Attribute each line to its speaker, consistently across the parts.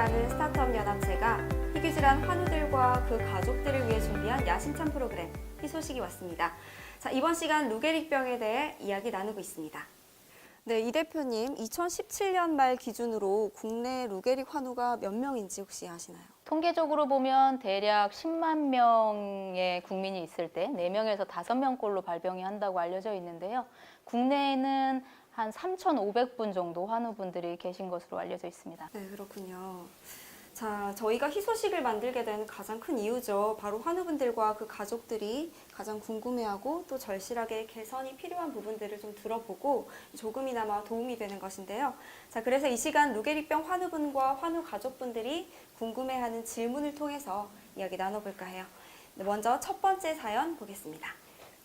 Speaker 1: 루게릭이라는 스타트업 연합체가 희귀질환 환우들과 그 가족들을 위해 준비한 야심찬 프로그램 희소식이 왔습니다. 자, 이번 시간 루게릭병에 대해 이야기 나누고 있습니다. 네, 이 대표님, 2017년 말 기준으로 국내 루게릭 환우가 몇 명인지 혹시 아시나요?
Speaker 2: 통계적으로 보면 대략 10만 명의 국민이 있을 때 4명에서 5명꼴로 발병이 한다고 알려져 있는데요. 국내에는 한 3,500분 정도 환우분들이 계신 것으로 알려져 있습니다.
Speaker 1: 네, 그렇군요. 자, 저희가 희소식을 만들게 된 가장 큰 이유죠. 바로 환우분들과 그 가족들이 가장 궁금해하고 또 절실하게 개선이 필요한 부분들을 좀 들어보고 조금이나마 도움이 되는 것인데요. 자, 그래서 이 시간 루게릭병 환우분과 환우 가족분들이 궁금해하는 질문을 통해서 이야기 나눠볼까 해요. 네, 먼저 첫 번째 사연 보겠습니다.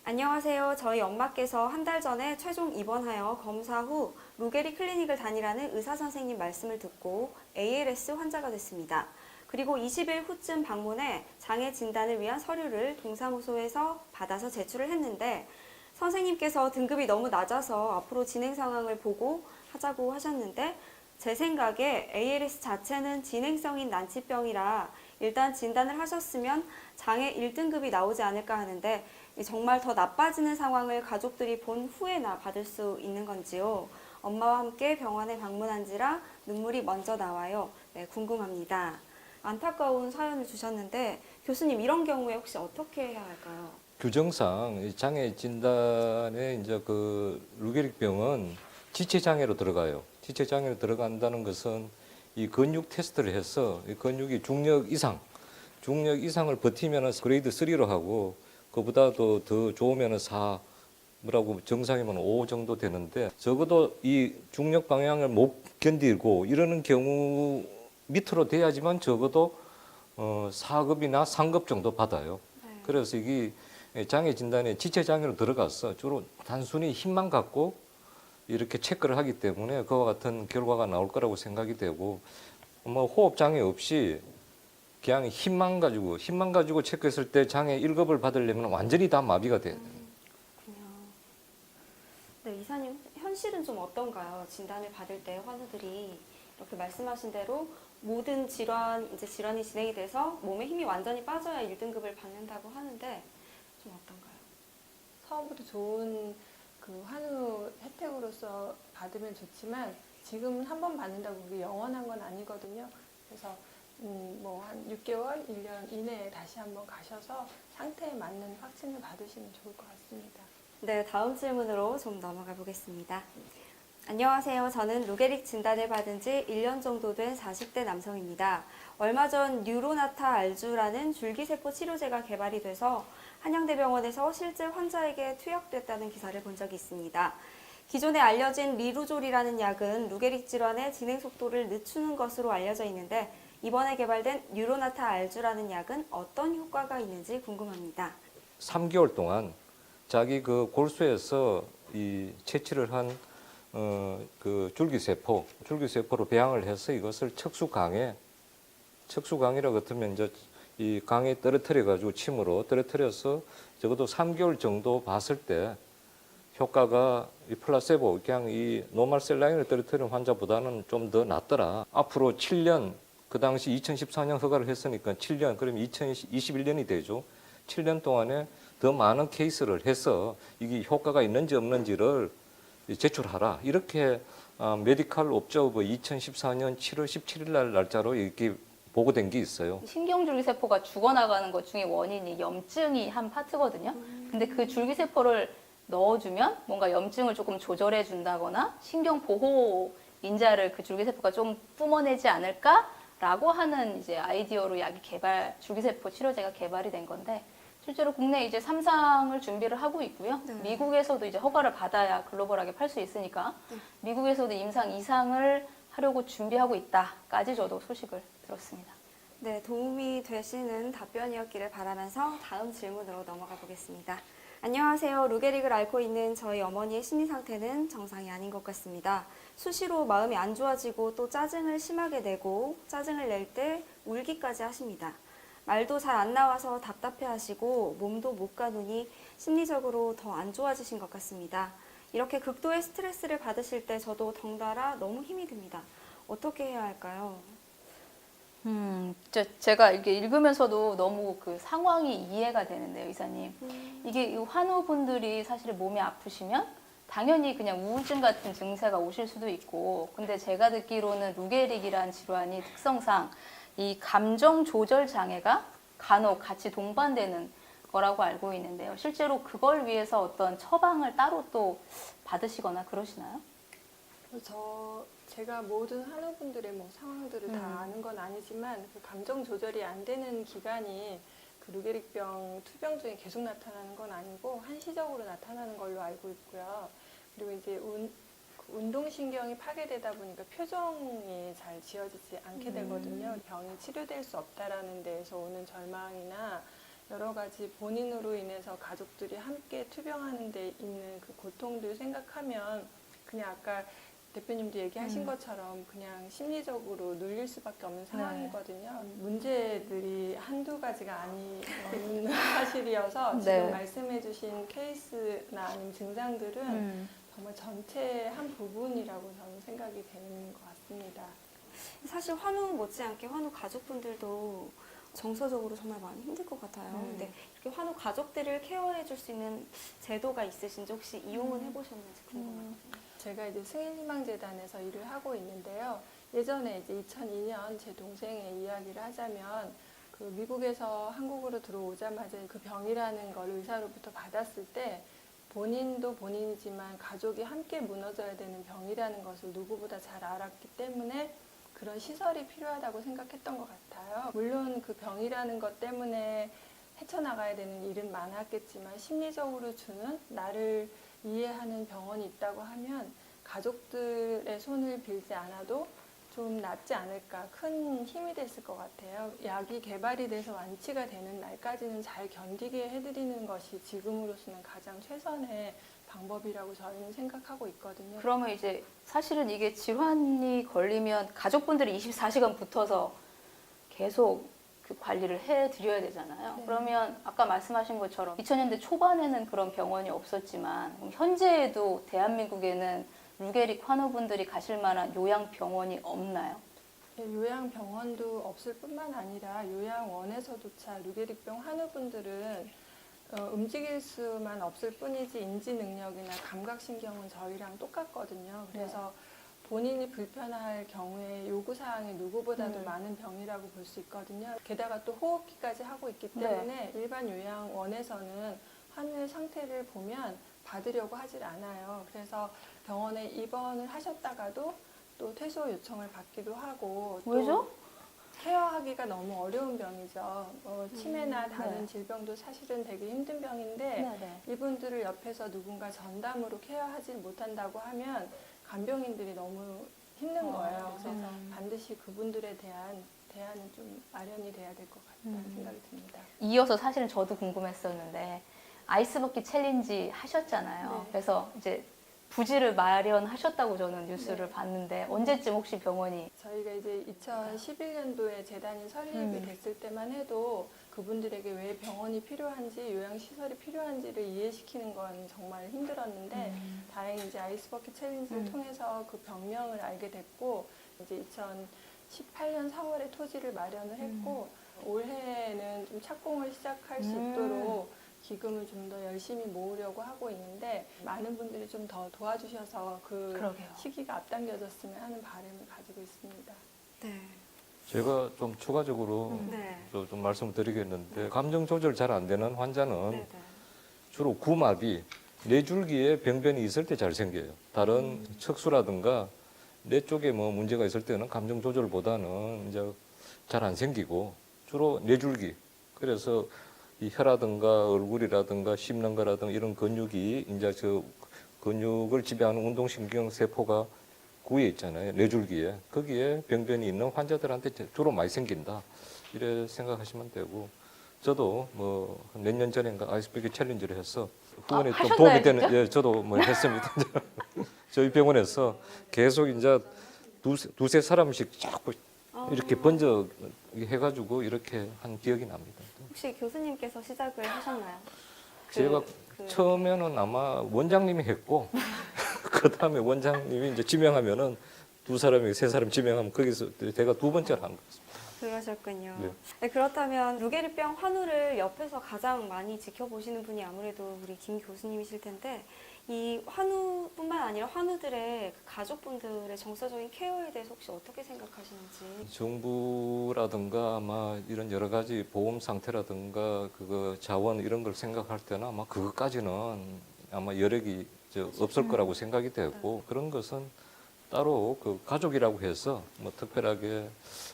Speaker 1: 안녕하세요. 저희 엄마께서 한 달 전에 최종 입원하여 검사 후 루게릭 클리닉을 다니라는 의사 선생님 말씀을 듣고 ALS 환자가 됐습니다. 그리고 20일 후쯤 방문해 장애 진단을 위한 서류를 동사무소에서 받아서 제출을 했는데 선생님께서 등급이 너무 낮아서 앞으로 진행 상황을 보고 하자고 하셨는데 제 생각에 ALS 자체는 진행성인 난치병이라 일단 진단을 하셨으면 장애 1등급이 나오지 않을까 하는데 정말 더 나빠지는 상황을 가족들이 본 후에나 받을 수 있는 건지요. 엄마와 함께 병원에 방문한지라 눈물이 먼저 나와요. 네, 궁금합니다. 안타까운 사연을 주셨는데 교수님 이런 경우에 혹시 어떻게 해야 할까요?
Speaker 3: 규정상 장애 진단에 이제 그 루게릭병은 지체 장애로 들어가요. 지체 장애로 들어간다는 것은 이 근육 테스트를 해서 이 근육이 중력 이상을 버티면은 그레이드 3로 하고 그보다도 더 좋으면은 4, 뭐라고 정상이면 5 정도 되는데 적어도 이 중력 방향을 못 견디고 이러는 경우 밑으로 돼야지만 적어도 4급이나 3급 정도 받아요.
Speaker 1: 네.
Speaker 3: 그래서 이게 장애 진단에 지체 장애로 들어가서 주로 단순히 힘만 갖고 이렇게 체크를 하기 때문에 그와 같은 결과가 나올 거라고 생각이 되고 뭐 호흡 장애 없이 그냥 힘만 가지고 체크했을 때 장애 1급을 받으려면 완전히 다 마비가 돼요.
Speaker 1: 그렇군요. 네, 이사님 현실은 좀 어떤가요? 진단을 받을 때 환우들이 이렇게 말씀하신 대로 모든 질환이 진행이 돼서 몸에 힘이 완전히 빠져야 1등급을 받는다고 하는데 좀 어떤가요?
Speaker 4: 처음부터 좋은 그 환우 혜택으로서 받으면 좋지만 지금은 한 번 받는다고 그게 영원한 건 아니거든요. 그래서 뭐 한 6개월, 1년 이내에 다시 한번 가셔서 상태에 맞는 확진을 받으시면 좋을 것 같습니다.
Speaker 1: 네, 다음 질문으로 좀 넘어가 보겠습니다. 안녕하세요. 저는 루게릭 진단을 받은 지 1년 정도 된 40대 남성입니다. 얼마 전 뉴로나타 알주라는 줄기세포 치료제가 개발이 돼서 한양대병원에서 실제 환자에게 투약됐다는 기사를 본 적이 있습니다. 기존에 알려진 리루졸이라는 약은 루게릭 질환의 진행 속도를 늦추는 것으로 알려져 있는데 이번에 개발된 뉴로나타 알주라는 약은 어떤 효과가 있는지 궁금합니다.
Speaker 3: 3개월 동안 자기 그 골수에서 이 채취를 한 그 줄기세포로 배양을 해서 이것을 척수강이라고 하면 이제 이 강에 떨어뜨려 가지고 침으로 떨어뜨려서 적어도 3개월 정도 봤을 때 효과가 이 플라세보 그냥 이 노멀 셀라인을 떨어뜨리는 환자보다는 좀 더 낫더라. 앞으로 7년 그 당시 2014년 허가를 했으니까 7년 그러면 2021년이 되죠. 7년 동안에 더 많은 케이스를 해서 이게 효과가 있는지 없는지를 제출하라. 이렇게 메디컬 옵저버 2014년 7월 17일 날 날짜로 이렇게 보고된 게 있어요.
Speaker 2: 신경줄기세포가 죽어나가는 것 중에 원인이 염증이 한 파트거든요. 근데 그 줄기세포를 넣어주면 뭔가 염증을 조금 조절해 준다거나 신경보호 인자를 그 줄기세포가 좀 뿜어내지 않을까라고 하는 이제 아이디어로 줄기세포 치료제가 개발이 된 건데 실제로 국내에 이제 3상을 준비를 하고 있고요.
Speaker 1: 네.
Speaker 2: 미국에서도 이제 허가를 받아야 글로벌하게 팔 수 있으니까 미국에서도 임상 2상을 하려고 준비하고 있다까지 저도 소식을 들었습니다.
Speaker 1: 네, 도움이 되시는 답변이었기를 바라면서 다음 질문으로 넘어가 보겠습니다. 안녕하세요. 루게릭을 앓고 있는 저희 어머니의 심리 상태는 정상이 아닌 것 같습니다. 수시로 마음이 안 좋아지고 또 짜증을 심하게 내고 짜증을 낼 때 울기까지 하십니다. 말도 잘 안 나와서 답답해하시고 몸도 못 가누니 심리적으로 더 안 좋아지신 것 같습니다. 이렇게 극도의 스트레스를 받으실 때 저도 덩달아 너무 힘이 듭니다. 어떻게 해야 할까요?
Speaker 2: 제가 이렇게 읽으면서도 너무 그 상황이 이해가 되는데요, 의사님. 이게 이 환우분들이 사실 몸이 아프시면 당연히 그냥 우울증 같은 증세가 오실 수도 있고, 근데 제가 듣기로는 루게릭이라는 질환이 특성상 이 감정 조절 장애가 간혹 같이 동반되는 거라고 알고 있는데요. 실제로 그걸 위해서 어떤 처방을 따로 또 받으시거나 그러시나요?
Speaker 4: 제가 모든 한우분들의 뭐 상황들을 다 아는 건 아니지만 그 감정 조절이 안 되는 기간이 그 루게릭병 투병 중에 계속 나타나는 건 아니고 한시적으로 나타나는 걸로 알고 있고요. 그리고 이제 운동신경이 파괴되다 보니까 표정이 잘 지어지지 않게 되거든요. 병이 치료될 수 없다라는 데에서 오는 절망이나 여러 가지 본인으로 인해서 가족들이 함께 투병하는 데 있는 그 고통들 생각하면 그냥 아까 대표님도 얘기하신 것처럼 그냥 심리적으로 눌릴 수밖에 없는 상황이거든요. 문제들이 한두 가지가 아닌 사실이어서 지금 말씀해주신 케이스나 아니면 증상들은 정말 전체의 한 부분이라고 저는 생각이 되는 것 같습니다.
Speaker 1: 사실 환우 못지않게 환우 가족분들도 정서적으로 정말 많이 힘들 것 같아요. 근데 이렇게 환우 가족들을 케어해 줄 수 있는 제도가 있으신지 혹시 이용은 해보셨는지 궁금하거든요.
Speaker 4: 제가 이제 승인희망재단에서 일을 하고 있는데요. 예전에 이제 2002년 제 동생의 이야기를 하자면 그 미국에서 한국으로 들어오자마자 그 병이라는 걸 의사로부터 받았을 때 본인도 본인이지만 가족이 함께 무너져야 되는 병이라는 것을 누구보다 잘 알았기 때문에 그런 시설이 필요하다고 생각했던 것 같아요. 물론 그 병이라는 것 때문에 헤쳐나가야 되는 일은 많았겠지만 심리적으로 주는 나를 이해하는 병원이 있다고 하면 가족들의 손을 빌지 않아도 좀 낫지 않을까, 큰 힘이 됐을 것 같아요. 약이 개발이 돼서 완치가 되는 날까지는 잘 견디게 해드리는 것이 지금으로서는 가장 최선의 방법이라고 저희는 생각하고 있거든요.
Speaker 2: 그러면 이제 사실은 이게 질환이 걸리면 가족분들이 24시간 붙어서 계속 그 관리를 해드려야 되잖아요.
Speaker 4: 네.
Speaker 2: 그러면 아까 말씀하신 것처럼 2000년대 초반에는 그런 병원이 없었지만 그럼 현재에도 대한민국에는 루게릭 환우분들이 가실 만한 요양병원이 없나요?
Speaker 4: 요양병원도 없을 뿐만 아니라 요양원에서조차 루게릭병 환우분들은 움직일 수만 없을 뿐이지 인지 능력이나 감각신경은 저희랑 똑같거든요. 그래서 본인이 불편할 경우에 요구사항이 누구보다도 많은 병이라고 볼 수 있거든요. 게다가 또 호흡기까지 하고 있기 때문에 일반 요양원에서는 환우의 상태를 보면 받으려고 하질 않아요. 그래서 병원에 입원을 하셨다가도 또 퇴소 요청을 받기도 하고 또
Speaker 2: 왜죠?
Speaker 4: 케어하기가 너무 어려운 병이죠. 치매나 다른 질병도 사실은 되게 힘든 병인데 이분들을 옆에서 누군가 전담으로 케어하지 못한다고 하면 간병인들이 너무 힘든 거예요. 그래서 반드시 그분들에 대한 대안은 좀 마련이 돼야 될 것 같다는 생각이 듭니다.
Speaker 2: 이어서 사실은 저도 궁금했었는데 아이스버킷 챌린지 하셨잖아요.
Speaker 4: 네.
Speaker 2: 그래서 이제 부지를 마련하셨다고 저는 뉴스를
Speaker 4: 네.
Speaker 2: 봤는데 언제쯤 혹시 병원이
Speaker 4: 저희가 이제 2011년도에 재단이 설립이 됐을 때만 해도 그분들에게 왜 병원이 필요한지 요양시설이 필요한지를 이해시키는 건 정말 힘들었는데 다행히 이제 아이스버킷 챌린지를 통해서 그 병명을 알게 됐고 이제 2018년 4월에 토지를 마련을 했고 올해는 좀 착공을 시작할 수 있도록 기금을 좀 더 열심히 모으려고 하고 있는데 많은 분들이 좀 더 도와주셔서 그
Speaker 2: 그러게요.
Speaker 4: 시기가 앞당겨졌으면 하는 바람을 가지고 있습니다.
Speaker 1: 네.
Speaker 3: 제가 좀 추가적으로
Speaker 1: 네.
Speaker 3: 좀 말씀을 드리겠는데 감정 조절 잘 안 되는 환자는
Speaker 1: 네.
Speaker 3: 주로 구마비, 뇌줄기에 병변이 있을 때 잘 생겨요. 다른 척수라든가 뇌 쪽에 뭐 문제가 있을 때는 감정 조절보다는 이제 잘 안 생기고 주로 뇌줄기. 그래서 이 혀라든가 얼굴이라든가 씹는 거라든가 이런 근육이 이제 저 근육을 지배하는 운동신경 세포가 구에 있잖아요. 뇌줄기에. 거기에 병변이 있는 환자들한테 주로 많이 생긴다. 이래 생각하시면 되고 저도 뭐 몇 년 전인가 아이스버킷 챌린지를 해서 후원에 좀
Speaker 2: 하셨나요,
Speaker 3: 도움이 되는
Speaker 2: 진짜?
Speaker 3: 예, 저도 뭐 했습니다. 저희 병원에서 계속 이제 두세 사람씩 자꾸 이렇게 번져 해가지고 이렇게 한 기억이 납니다.
Speaker 1: 혹시 교수님께서 시작을 하셨나요?
Speaker 3: 제가 처음에는 아마 원장님이 했고 그 다음에 원장님이 이제 지명하면은 두 사람이 세 사람 지명하면 거기서 제가 두 번째를 한 거였습니다.
Speaker 1: 그러셨군요.
Speaker 3: 네.
Speaker 1: 네, 그렇다면 루게리병 환우를 옆에서 가장 많이 지켜보시는 분이 아무래도 우리 김 교수님이실 텐데 이 환우뿐만 아니라 환우들의 그 가족분들의 정서적인 케어에 대해서 혹시 어떻게 생각하시는지.
Speaker 3: 정부라든가 아마 이런 여러 가지 보험 상태라든가 그거 자원 이런 걸 생각할 때는 아마 그것까지는 아마 여력이 없을 거라고 생각이 되고 그런 것은 따로 그 가족이라고 해서 뭐 특별하게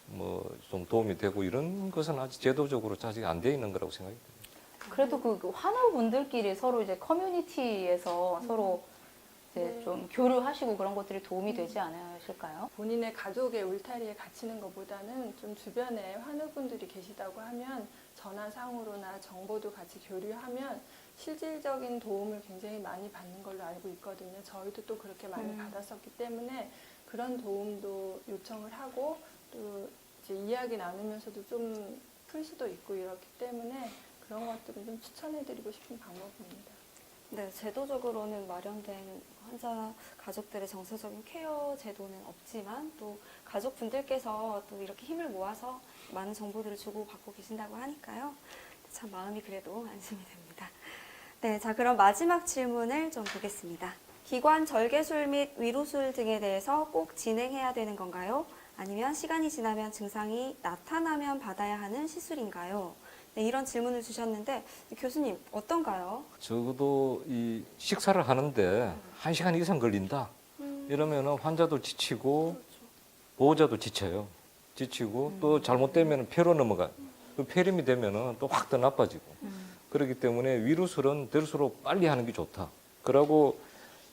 Speaker 3: 뭐 좀 도움이 되고 이런 것은 아직 제도적으로 아직 안 돼 있는 거라고 생각이 됩니다.
Speaker 2: 그래도 그 환우분들끼리 서로 이제 커뮤니티에서 서로 이제
Speaker 4: 네.
Speaker 2: 좀 교류하시고 그런 것들이 도움이 되지 않으실까요?
Speaker 4: 본인의 가족의 울타리에 갇히는 것보다는 좀 주변에 환우분들이 계시다고 하면 전화상으로나 정보도 같이 교류하면 실질적인 도움을 굉장히 많이 받는 걸로 알고 있거든요. 저희도 또 그렇게 많이 받았었기 때문에 그런 도움도 요청을 하고 또 이제 이야기 나누면서도 좀 풀 수도 있고 이렇기 때문에 그런 것들은 좀 추천해드리고 싶은 방법입니다.
Speaker 1: 네, 제도적으로는 마련된 환자 가족들의 정서적인 케어 제도는 없지만 또 가족분들께서 또 이렇게 힘을 모아서 많은 정보들을 주고받고 계신다고 하니까요. 참 마음이 그래도 안심이 됩니다. 네, 자 그럼 마지막 질문을 좀 보겠습니다. 기관 절개술 및 위로술 등에 대해서 꼭 진행해야 되는 건가요? 아니면 시간이 지나면 증상이 나타나면 받아야 하는 시술인가요? 네, 이런 질문을 주셨는데 교수님 어떤가요?
Speaker 3: 적어도 이 식사를 하는데 1시간 이상 걸린다. 이러면 환자도 지치고 보호자도 지쳐요. 지치고 또 잘못되면 폐로 넘어가요. 그 폐렴이 되면 또 확 더 나빠지고. 그렇기 때문에 위로술은 될수록 빨리 하는 게 좋다. 그리고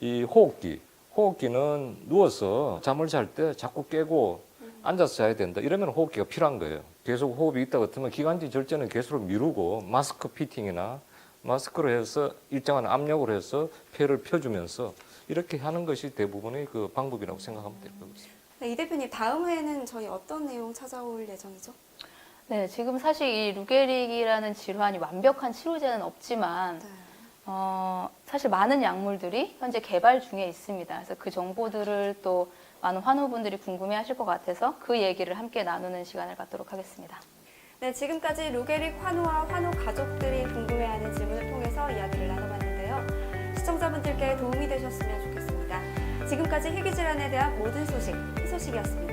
Speaker 3: 이 호흡기는 누워서 잠을 잘 때 자꾸 깨고 앉아서 자야 된다. 이러면 호흡기가 필요한 거예요. 계속 호흡이 있다 같으면 기관지 절제는 계속 미루고 마스크 피팅이나 마스크로 해서 일정한 압력으로 해서 폐를 펴주면서 이렇게 하는 것이 대부분의 그 방법이라고 생각하면 될 것 같습니다.
Speaker 1: 네, 이 대표님 다음 회에는 저희 어떤 내용 찾아올 예정이죠?
Speaker 2: 네, 지금 사실 이 루게릭이라는 질환이 완벽한 치료제는 없지만
Speaker 1: 네.
Speaker 2: 사실 많은 약물들이 현재 개발 중에 있습니다. 그래서 그 정보들을 또 많은 환우분들이 궁금해하실 것 같아서 그 얘기를 함께 나누는 시간을 갖도록 하겠습니다.
Speaker 1: 네, 지금까지 루게릭 환우와 환우 가족들이 궁금해하는 질문을 통해서 이야기를 나눠봤는데요. 시청자분들께 도움이 되셨으면 좋겠습니다. 지금까지 희귀질환에 대한 모든 소식, 희소식이었습니다.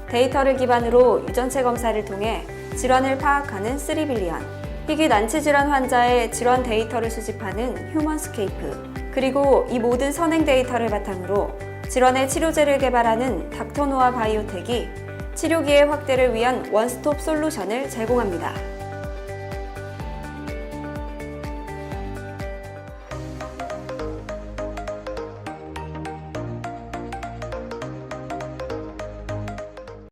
Speaker 1: 데이터를 기반으로 유전체 검사를 통해 질환을 파악하는 3빌리언, 희귀 난치질환 환자의 질환 데이터를 수집하는 휴먼스케이프, 그리고 이 모든 선행 데이터를 바탕으로 질환의 치료제를 개발하는 닥터노아 바이오텍이 치료기의 확대를 위한 원스톱 솔루션을 제공합니다.